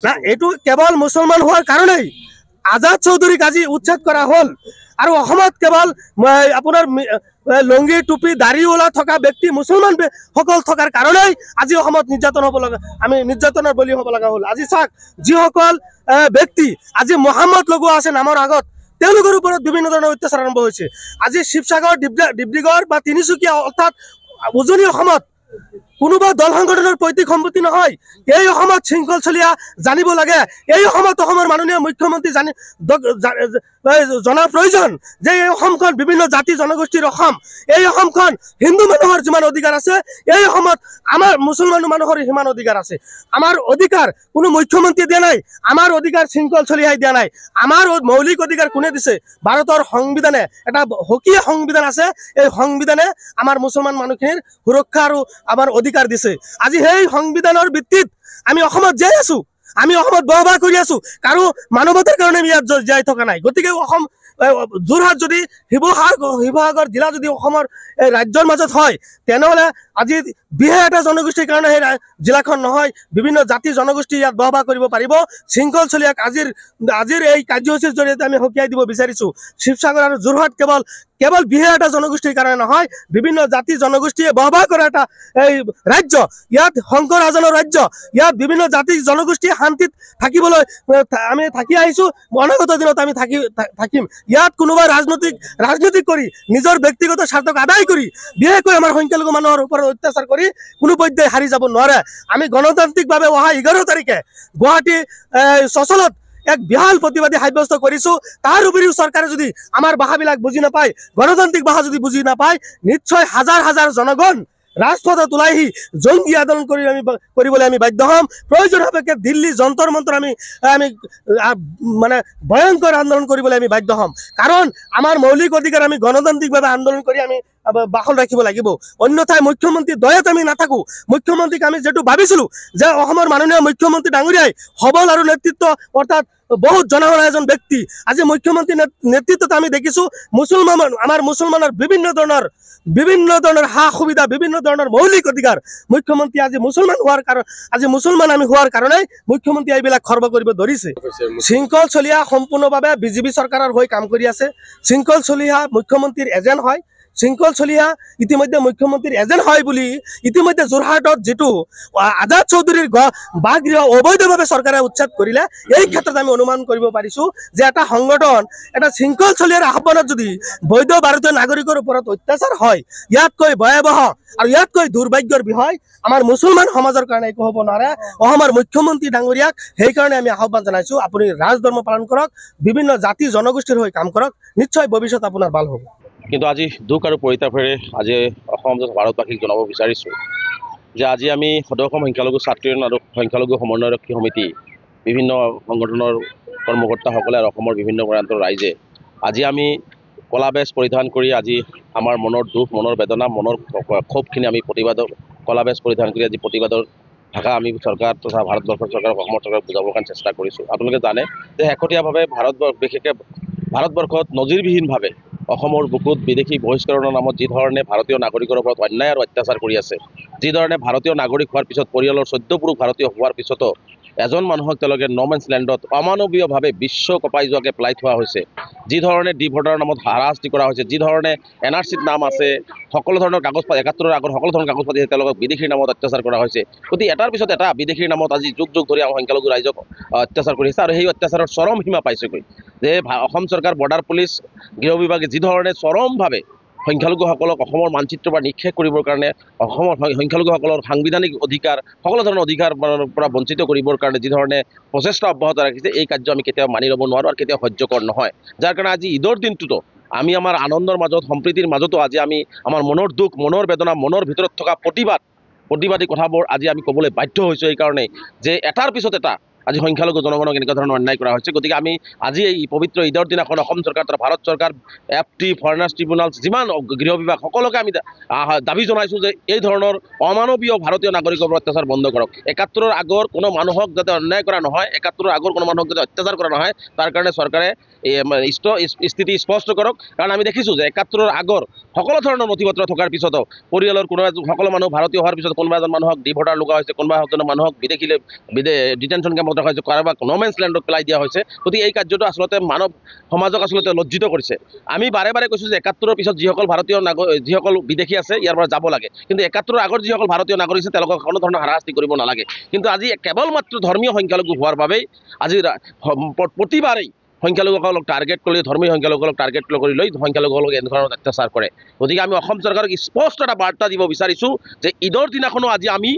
না এইটো কেৱল মুছলমান হোৱাৰ কাৰণেই আজাদ চৌধুৰীক আজি উচ্ছেদ কৰা হ'ল আৰু অসমত কেৱল আপোনাৰ লুংগি টুপি দাড়িওয়ালা থকা ব্যক্তি মুছলমান সকল থকাৰ কাৰণেই আজি অসমত নিৰ্যাতন হ'ব লগা আমি নিৰ্যাতনৰ বলি হ'ব লগা হ'ল। আজি চাওক যিসকল ব্যক্তি আজি মহম্মদ লগোৱা আছে নামৰ আগত তেওঁলোকৰ ওপৰত বিভিন্ন ধৰণৰ অত্যাচাৰ আৰম্ভ হৈছে। আজি শিৱসাগৰ ডিব্ৰুগড় বা তিনিচুকীয়া অৰ্থাৎ উজনি অসমত কোনোবা দল সংগঠনৰ পৈতৃক সম্পত্তি নহয়। এই অসমত শৃংখল চলিয়া জানিব লাগে। এই অসমত অসমৰ মাননীয় মুখ্যমন্ত্ৰী জনাৰ প্ৰয়োজন যে এই অসমখন বিভিন্ন জাতি জনগোষ্ঠীৰ অসম। এই অসমখন হিন্দু মানুহৰ যিমান অধিকাৰ আছে এই অসমত আমাৰ মুছলমান মানুহৰ সিমান অধিকাৰ আছে। আমাৰ অধিকাৰ কোনো মুখ্যমন্ত্ৰীয়ে দিয়া নাই, আমাৰ অধিকাৰ শৃংখল চলিয়াই দিয়া নাই। আমাৰ মৌলিক অধিকাৰ কোনে দিছে? ভাৰতৰ সংবিধানে এটা হকীয়া সংবিধান আছে। এই সংবিধানে আমাৰ মুছলমান মানুহখিনিৰ সুৰক্ষা আৰু আমাৰ অধিকাৰ দিছে। আজি সেই সংবিধানৰ ভিত্তিত আমি অসমত জীয়াই আছো, আমি অসমত বসবাস কৰি আছো। কাৰো মানৱতাৰ কাৰণে আমি ইয়াত জীয়াই থকা নাই। গতিকে অসম যোৰহাট যদি শিৱসাগৰ জিলা যদি অসমৰ ৰাজ্যৰ মাজত হয় তেনেহ'লে আজি বিশেষ এটা জনগোষ্ঠীৰ কাৰণে সেই জিলাখন নহয়, বিভিন্ন জাতি জনগোষ্ঠী ইয়াত বসবাস কৰিব পাৰিব। শৃংখল চলিয়াক আজিৰ এই কাৰ্যসূচীৰ জৰিয়তে আমি সকীয়াই দিব বিচাৰিছো। শিৱসাগৰ আৰু যোৰহাট কেৱল বিশেষ এটা জনগোষ্ঠীৰ কাৰণে নহয়, বিভিন্ন জাতি জনগোষ্ঠীয়ে বসবাস কৰা এটা এই ৰাজ্য। ইয়াত শংকৰ ৰাজনৰ ৰাজ্য। ইয়াত বিভিন্ন জাতি জনগোষ্ঠীয়ে শান্তিত থাকিবলৈ আমি থাকি আহিছো, অনাগত দিনত আমি থাকিম। ইয়াত কোনোবা ৰাজনৈতিক কৰি নিজৰ ব্যক্তিগত স্বাৰ্থক আদায় কৰি বিশেষকৈ আমাৰ সংখ্যালঘু মানুহৰ ওপৰত অত্যাচাৰ কৰি কোনো পৰ্যায়ে হাৰি যাব নোৱাৰে। আমি গণতান্ত্ৰিকভাৱে অহা 11 তাৰিখে গুৱাহাটী চচলত এক বিশাল প্ৰতিবাদী সাব্যস্ত কৰিছো। তাৰ উপৰিও চৰকাৰে যদি আমাৰ ভাষাবিলাক বুজি নাপায়, গণতান্ত্ৰিক ভাষা যদি বুজি নাপায়, নিশ্চয় হাজাৰ হাজাৰ জনগণ ৰাজপথত ওলাই আহি জংগী আন্দোলন কৰিবলৈ আমি বাধ্য হ'ম। প্ৰয়োজন সাপেক্ষে দিল্লী যন্তৰ মন্তৰ আমি মানে ভয়ংকৰ আন্দোলন কৰিবলৈ আমি বাধ্য হ'ম। কাৰণ আমাৰ মৌলিক অধিকাৰ আমি গণতান্ত্ৰিকভাৱে আন্দোলন কৰি আমি বাখল ৰাখিব লাগিব। অন্যথাই মুখ্যমন্ত্ৰীৰ দয়াত আমি নাথাকো। মুখ্যমন্ত্ৰীক আমি যিটো ভাবিছিলো যে অসমৰ মাননীয় মুখ্যমন্ত্ৰী ডাঙৰীয়াই সবল আৰু নেতৃত্ব অৰ্থাৎ বহুত জনগণৰ এজন ব্যক্তি। আজি মুখ্যমন্ত্ৰীৰ নেতৃত্বত আমি দেখিছো আমাৰ মুছলমানৰ বিভিন্ন ধৰণৰ সা সুবিধা, বিভিন্ন ধৰণৰ মৌলিক অধিকাৰ মুখ্যমন্ত্ৰী আজি মুছলমান আমি হোৱাৰ কাৰণে মুখ্যমন্ত্ৰী এইবিলাক খৰ্ব কৰিব ধৰিছে। শৃংখল চলিয়া সম্পূৰ্ণভাৱে বিজেপি চৰকাৰৰ হৈ কাম কৰি আছে। শৃংখল চলিয়া মুখ্যমন্ত্ৰীৰ এজেণ্ট হয়। শৃংখল চলিয়া ইতিমধ্যে মুখ্যমন্ত্ৰীৰ এজেণ্ট হয় বুলি ইতিমধ্যে যোৰহাটত যিটো আজাদ চৌধুৰীৰ বাসগৃহ অবৈধভাৱে চৰকাৰে উচ্ছেদ কৰিলে, এই ক্ষেত্ৰত আমি অনুমান কৰিব পাৰিছো যে এটা সংগঠন এটা শৃংখল চলিয়াৰ আহ্বানত যদি বৈধ ভাৰতীয় নাগৰিকৰ ওপৰত অত্যাচাৰ হয়, ইয়াতকৈ ভয়াৱহ আৰু ইয়াতকৈ দুৰ্ভাগ্যৰ বিষয় আমাৰ মুছলমান সমাজৰ কাৰণে একো হ'ব নোৱাৰে। অসমৰ মুখ্যমন্ত্ৰী ডাঙৰীয়াক সেইকাৰণে আমি আহ্বান জনাইছো, আপুনি ৰাজধৰ্ম পালন কৰক, বিভিন্ন জাতি জনগোষ্ঠীৰ হৈ কাম কৰক, নিশ্চয় ভৱিষ্যত আপোনাৰ ভাল হ'ব। কিন্তু আজি দুখ আৰু পৰিতাপেৰে আজি অসম ভাৰতবাসীক জনাব বিচাৰিছোঁ যে আজি আমি সদৌ অসম সংখ্যালঘু ছাত্ৰী আৰু সংখ্যালঘু সমন্বয়ৰক্ষী সমিতি বিভিন্ন সংগঠনৰ কৰ্মকৰ্তাসকলে আৰু অসমৰ বিভিন্ন প্ৰান্তৰ ৰাইজে আজি আমি কলা বেজ পৰিধান কৰি আজি আমাৰ মনৰ দুখ, মনৰ বেদনা, মনৰ ক্ষোভখিনি আমি প্ৰতিবাদৰ কলা বেজ পৰিধান কৰি আজি প্ৰতিবাদৰ ভাষা আমি চৰকাৰ তথা ভাৰতবৰ্ষৰ চৰকাৰক অসমৰ চৰকাৰক বুজাবৰ কাৰণে চেষ্টা কৰিছোঁ। আপোনালোকে জানে যে শেহতীয়াভাৱে বিশেষকৈ ভাৰতবৰ্ষত নজিৰবিহীনভাৱে অসমৰ বুকুত বিদেশী বহিষ্কৰণৰ নামত যি ধৰণে ভাৰতীয় নাগৰিকৰ ওপৰত অন্যায় আৰু অত্যাচাৰ কৰি আছে, যি ধৰণে ভাৰতীয় নাগৰিক হোৱাৰ পিছত পৰিয়ালৰ 14 পুৰুষ ভাৰতীয় হোৱাৰ পিছতো এজন মানুহক তেওঁলোকে ন'মেন্স লেণ্ডত অমানৱীয়ভাৱে বিশ্ব কঁপাই যোৱাকৈ পেলাই থোৱা হৈছে, যি ধৰণে ডিভোটাৰৰ নামত হাৰাশাস্তি কৰা হৈছে, যি ধৰণে NRCত নাম আছে, সকলো ধৰণৰ কাগজ পাতি 71ৰ আগৰ সকলো ধৰণৰ কাগজ পাতি তেওঁলোকক বিদেশীৰ নামত অত্যাচাৰ কৰা হৈছে। গতিকে এটাৰ পিছত এটা বিদেশীৰ নামত আজি যুগ ধৰি আমাৰ সংখ্যালঘু ৰাইজক অত্যাচাৰ কৰি আছে আৰু সেই অত্যাচাৰৰ চৰম সীমা পাইছেগৈ যে অসম চৰকাৰ, বৰ্ডাৰ পুলিচ, গৃহ বিভাগে যি ধৰণে চৰমভাৱে সংখ্যালঘুসকলক অসমৰ মানচিত্ৰৰ পৰা নিক্ষেপ কৰিবৰ কাৰণে অসমৰ সংখ্যালঘুসকলৰ সাংবিধানিক অধিকাৰ, সকলো ধৰণৰ অধিকাৰ পৰা বঞ্চিত কৰিবৰ কাৰণে যি ধৰণে প্ৰচেষ্টা অব্যাহত ৰাখিছে, এই কাৰ্য আমি কেতিয়াও মানি ল'ব নোৱাৰোঁ আৰু কেতিয়াও সহ্যকৰ নহয়। যাৰ কাৰণে আজি ঈদৰ দিনটোতো আমি আমাৰ আনন্দৰ মাজত, সম্প্ৰীতিৰ মাজতো আজি আমি আমাৰ মনৰ দুখ, মনৰ বেদনা, মনৰ ভিতৰত থকা প্ৰতিবাদী কথাবোৰ আজি আমি ক'বলৈ বাধ্য হৈছোঁ এইকাৰণেই যে এটাৰ পিছত এটা আজি সংখ্যালঘু জনগণক এনেকুৱা ধৰণৰ অন্যায় কৰা হৈছে। গতিকে আমি আজি এই পবিত্ৰ ঈদৰ দিনাখন অসম চৰকাৰ তথা ভাৰত চৰকাৰ, FT, ফৰেনাৰ্ছ ট্ৰিবিউনাল, যিমান গৃহ বিভাগ সকলোকে আমি দাবী জনাইছোঁ যে এই ধৰণৰ অমানৱীয় ভাৰতীয় নাগৰিকৰ ওপৰত অত্যাচাৰ বন্ধ কৰক। 71ৰ আগৰ কোনো মানুহক যাতে অন্যায় কৰা নহয়, 71ৰ আগৰ কোনো মানুহক যাতে অত্যাচাৰ কৰা নহয়, তাৰ কাৰণে চৰকাৰে স্থিতি স্পষ্ট কৰক। কাৰণ আমি দেখিছোঁ যে 71ৰ আগৰ সকলো ধৰণৰ নথি পত্ৰ থকাৰ পিছতো পৰিয়ালৰ সকলো মানুহ ভাৰতীয় হোৱাৰ পিছত কোনোবা এজন মানুহক ডিভৰ্টাৰ লগা হৈছে, কোনোবা এজন মানুহক ডিটেনশ্যন কেম্পত ৰখা হৈছে, কাৰোবাক ন'মেন্স লেণ্ডত পেলাই দিয়া হৈছে। গতিকে এই কাৰ্যটো আচলতে মানৱ সমাজক আচলতে লজ্জিত কৰিছে। আমি বাৰে বাৰে কৈছোঁ যে ৭১ৰ পিছত যিসকল ভাৰতীয় যিসকল বিদেশী আছে ইয়াৰ পৰা যাব লাগে, কিন্তু ৭১ৰ আগৰ যিসকল ভাৰতীয় নাগৰিক আছে তেওঁলোকক কোনো ধৰণৰ হাৰাশাস্তি কৰিব নালাগে। কিন্তু আজি কেৱল মাত্ৰ ধৰ্মীয় সংখ্যালঘু হোৱাৰ বাবেই আজি প্ৰতিবাৰেই সংখ্যালঘুসকলক টাৰ্গেট কৰি ধৰ্মীয় সংখ্যালঘুসকলক টাৰ্গেট কৰি লৈ সংখ্যালঘুসকলক এনেধৰণৰ অত্যাচাৰ কৰে। গতিকে আমি অসম চৰকাৰক স্পষ্ট এটা বাৰ্তা দিব বিচাৰিছোঁ যে ঈদৰ দিনাখনো আজি আমি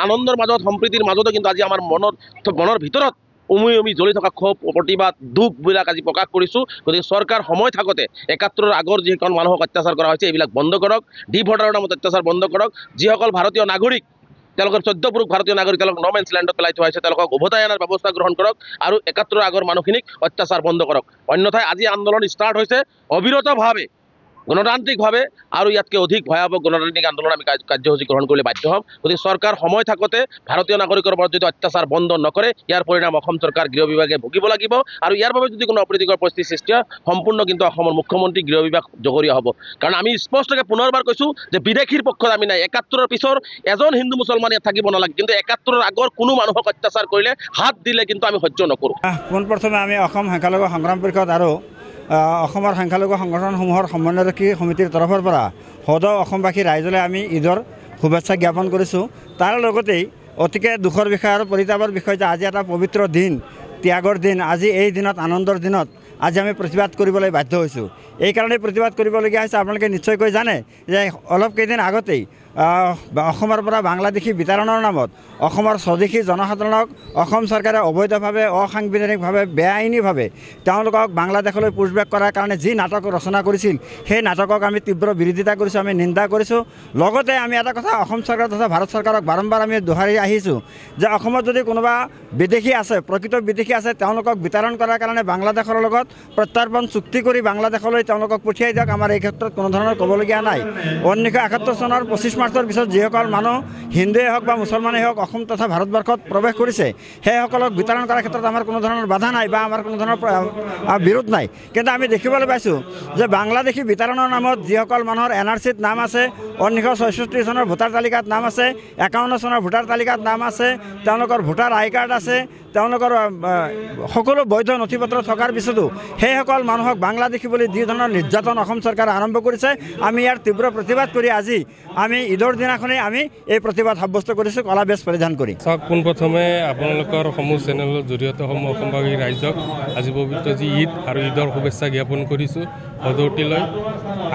আনন্দৰ মাজত সম্প্ৰীতিৰ মাজতো কিন্তু আজি আমাৰ মনৰ ভিতৰত উমি জ্বলি থকা ক্ষোভ, প্ৰতিবাদ, দুখবিলাক আজি প্ৰকাশ কৰিছোঁ। গতিকে চৰকাৰ সময় থাকোঁতে ৭১ৰ আগৰ যিসকল মানুহক অত্যাচাৰ কৰা হৈছে এইবিলাক বন্ধ কৰক, ডিভৰ্টাৰৰ নামত অত্যাচাৰ বন্ধ কৰক। যিসকল ভাৰতীয় নাগৰিক তেওঁলোকৰ ১৪ পুৰুষ ভাৰতীয় নাগৰিক তেওঁলোকক ন'মেন্স লেণ্ডত পেলাই থোৱা হৈছে তেওঁলোকক উভতাই অনাৰ ব্যৱস্থা গ্ৰহণ কৰক আৰু ৭১ৰ আগৰ মানুহখিনিক অত্যাচাৰ বন্ধ কৰক। অন্যথাই আজি আন্দোলন ষ্টাৰ্ট হৈছে অবিৰতভাৱে গণতান্ত্ৰিকভাৱে আৰু ইয়াতকৈ অধিক ভয়াৱহ গণতান্ত্ৰিক আন্দোলন আমি কাৰ্যসূচী গ্ৰহণ কৰিবলৈ বাধ্য হ'ম। গতিকে চৰকাৰ সময় থাকোঁতে ভাৰতীয় নাগৰিকৰ ওপৰত যদি অত্যাচাৰ বন্ধ নকৰে ইয়াৰ পৰিণাম অসম চৰকাৰ গৃহ বিভাগে ভুগিব লাগিব আৰু ইয়াৰ বাবে যদি কোনো অপ্ৰীতিকৰ পৰিস্থিতিৰ সৃষ্টি হয় সম্পূৰ্ণ কিন্তু অসমৰ মুখ্যমন্ত্ৰী গৃহ বিভাগ জগৰীয়া হ'ব। কাৰণ আমি স্পষ্টকৈ পুনৰবাৰ কৈছোঁ যে বিদেশীৰ পক্ষত আমি নাই। ৭১ৰ পিছৰ এজন হিন্দু মুছলমান ইয়াত থাকিব নালাগে, কিন্তু ৭১ৰ আগৰ কোনো মানুহক অত্যাচাৰ কৰিলে হাত দিলে কিন্তু আমি সহ্য নকৰোঁ। পোনপ্ৰথমে আমি অসম সংখ্যালঘু সংগ্ৰাম পৰিষদ আৰু অসমৰ সংখ্যালঘু সংগঠনসমূহৰ সমন্বয়ৰক্ষী সমিতিৰ তৰফৰ পৰা সদৌ অসমবাসী ৰাইজলৈ আমি ঈদৰ শুভেচ্ছা জ্ঞাপন কৰিছোঁ। তাৰ লগতেই অতিকে দুখৰ বিষয় আৰু পৰিতাপৰ বিষয় যে আজি এটা পবিত্ৰ দিন, ত্যাগৰ দিন, আজি এই দিনত আনন্দৰ দিনত আজি আমি প্ৰতিবাদ কৰিবলৈ বাধ্য হৈছোঁ। এইকাৰণেই প্ৰতিবাদ কৰিবলগীয়া হৈছে। আপোনালোকে নিশ্চয়কৈ জানে যে অলপ কেইদিন আগতেই অসমৰ পৰা বাংলাদেশী বিতৰণৰ নামত অসমৰ স্বদেশী জনসাধাৰণক অসম চৰকাৰে অবৈধভাৱে অসাংবিধানিকভাৱে বেআইনীভাৱে তেওঁলোকক বাংলাদেশলৈ পুছবেক কৰাৰ কাৰণে যি নাটক ৰচনা কৰিছিল সেই নাটকক আমি তীব্ৰ বিৰোধিতা কৰিছোঁ, আমি নিন্দা কৰিছোঁ। লগতে আমি এটা কথা অসম চৰকাৰ তথা ভাৰত চৰকাৰক বাৰম্বাৰ আমি দোহাৰি আহিছোঁ যে অসমত যদি কোনোবা বিদেশী আছে, প্ৰকৃত বিদেশী আছে, তেওঁলোকক বিতৰণ কৰাৰ কাৰণে বাংলাদেশৰ লগত প্ৰত্যাৰ্পণ চুক্তি কৰি বাংলাদেশলৈ তেওঁলোকক পঠিয়াই দিয়ক। আমাৰ এই ক্ষেত্ৰত কোনো ধৰণৰ ক'বলগীয়া নাই। ১৯৭১ চনৰ ২৫ মাৰ্চৰ পিছত যিসকল মানুহ হিন্দুৱে হওক বা মুছলমানেই হওক অসম তথা ভাৰতবৰ্ষত প্ৰৱেশ কৰিছে সেইসকলক বিতৰণ কৰাৰ ক্ষেত্ৰত আমাৰ কোনো ধৰণৰ বাধা নাই বা আমাৰ কোনো ধৰণৰ বিৰোধ নাই। কিন্তু আমি দেখিবলৈ পাইছোঁ যে বাংলাদেশী বিতৰণৰ নামত যিসকল মানুহৰ NRCত নাম আছে, ১৯৬৬ চনৰ ভোটাৰ তালিকাত নাম আছে, ৫১ চনৰ ভোটাৰ তালিকাত নাম আছে, তেওঁলোকৰ ভোটাৰ আই কাৰ্ড আছে, তেওঁলোকৰ সকলো বৈধ নথি পত্ৰ থকাৰ পিছতো সেইসকল মানুহক বাংলাদেশী বুলি যি ধৰণৰ নিৰ্যাতন অসম চৰকাৰে আৰম্ভ কৰিছে আমি ইয়াৰ তীব্ৰ প্ৰতিবাদ কৰি আজি আমি ঈদৰ দিনাখনেই আমি এই প্ৰতিবাদ সাব্যস্ত কৰিছোঁ কলা বেজ পৰিধান কৰি। চাওক, পোনপ্ৰথমে আপোনালোকৰ সমূহ চেনেলৰ জৰিয়তে সমূহ অসমবাসী ৰাইজক আজি পবিত্ৰ যি ঈদ আৰু ঈদৰ শুভেচ্ছা জ্ঞাপন কৰিছোঁ সদৌতিলৈ।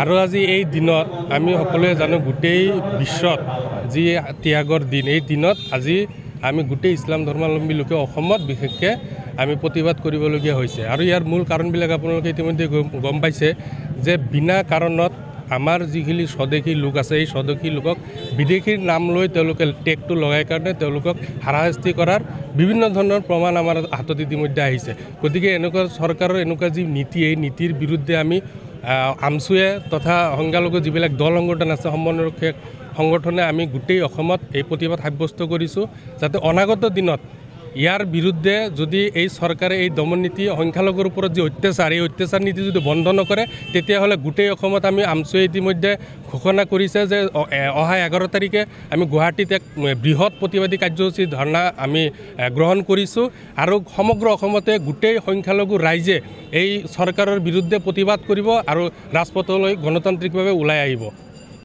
আৰু আজি এই দিনত আমি সকলোৱে জানো গোটেই বিশ্বত যি ত্যাগৰ দিন, এই দিনত আজি আমি গোটেই ইছলাম ধৰ্মাৱলম্বী লোকে অসমত বিশেষকৈ আমি প্ৰতিবাদ কৰিবলগীয়া হৈছে। আৰু ইয়াৰ মূল কাৰণবিলাক আপোনালোকে ইতিমধ্যে গম পাইছে যে বিনা কাৰণত আমাৰ যিখিনি স্বদেশী লোক আছে এই স্বদেশী লোকক বিদেশীৰ নাম লৈ তেওঁলোকে টেগটো লগাই কাৰণে তেওঁলোকক হাৰাশাস্তি কৰাৰ বিভিন্ন ধৰণৰ প্ৰমাণ আমাৰ হাতত ইতিমধ্যে আহিছে। গতিকে এনেকুৱা চৰকাৰৰ এনেকুৱা যি নীতি, এই নীতিৰ বিৰুদ্ধে আমি আমছুৱে তথা সংখ্যালঘু যিবিলাক দল সংগঠন আছে সমন্বয়ৰক্ষী সংগঠনে আমি গোটেই অসমত এই প্ৰতিবাদ সাব্যস্ত কৰিছোঁ যাতে অনাগত দিনত ইয়াৰ বিৰুদ্ধে যদি এই চৰকাৰে এই দমন নীতি সংখ্যালঘুৰ ওপৰত যি অত্যাচাৰ, এই অত্যাচাৰ নীতি যদি বন্ধ নকৰে তেতিয়াহ'লে গোটেই অসমত আমি আমছুৱে ইতিমধ্যে ঘোষণা কৰিছে যে অহা ১১ তাৰিখে আমি গুৱাহাটীত এক বৃহৎ প্ৰতিবাদী কাৰ্যসূচী ধৰ্ণা আমি গ্ৰহণ কৰিছোঁ আৰু সমগ্ৰ অসমতে গোটেই সংখ্যালঘু ৰাইজে এই চৰকাৰৰ বিৰুদ্ধে প্ৰতিবাদ কৰিব আৰু ৰাজপথলৈ গণতান্ত্ৰিকভাৱে ওলাই আহিব।